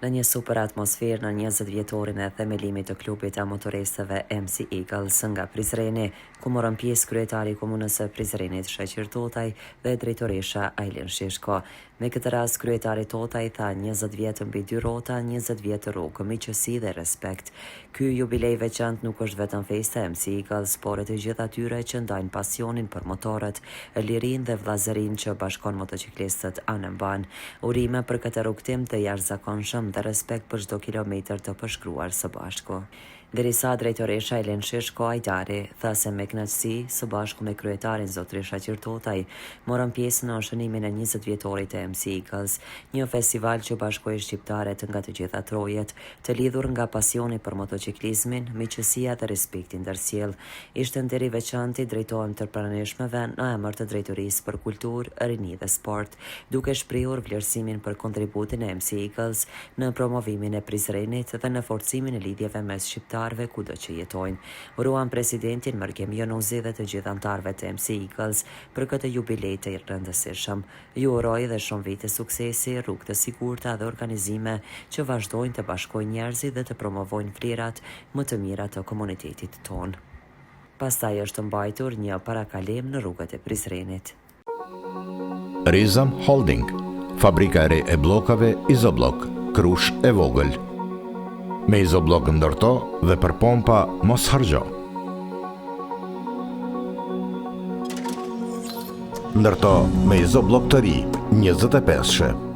Në një super atmosferë në 20 vjetorin e themelimit të klubit të motoristëve MC Eagles nga Prizreni, ku morën pjesë kryetari i komunës së Prizrenit Sheqer Totaj dhe drejtoresha Ajlin Shishko. Me këtë rast kryetari Totaj tha 20 vjet mbi dy rrota, 20 vjet rrugë, miqësi dhe respekt. Ky jubilej veçantë nuk është vetëm festa e MC Eagles, por e të gjithë atyre që ndajnë pasionin për motorët, lirinë dhe vllazërinë që bashkon motociklistët anë mban. Urime për këtë rrugtim të jashtëzakonshëm dhe respekt për çdo kilometër të përshkruar së bashku. Derisa drejtoresha Ajlin Shishko Ajdari tha se me kënaqësi së bashku me kryetarin zotëri Sheqer Totaj morën pjesë në shënimin e 20 vjetorit të MC Eagles, një festival që bashkoi shqiptarët nga të gjitha trojet, të lidhur nga pasioni për motociklizmin, miqësia dhe respekti ndërsjellë. Ishte nder i veçantë i drejtohem të pranishmeve në emër të drejtorisë për kulturë, rini dhe sport, duke shprehur vlerësimin për kontributin e MC Eagles në promovimin e Prizrenit dhe në forcimin e lidhjeve mes shqiptarëve kudo që jetojnë. Uruan presidentin Mërgem Jonuzi dhe të gjithë anëtarëve të MC Eagles për këtë jubilej të rëndësishëm. Ju uroj dhe shumë vite suksesi, rrugë të sigurta dhe organizime që vazhdojnë të bashkojnë njerëzit dhe të promovojnë vlerat më të mira të komunitetit tonë. Pastaj është mbajtur një parakalim në rrugët e Prizrenit. Rizam Holding, fabrika e re e bllokave Izoblok, Krush e vogël. Me Izoblok ndërto dhe për pompa mos harxho. Ndërto me Izoblok të ri, 25-she.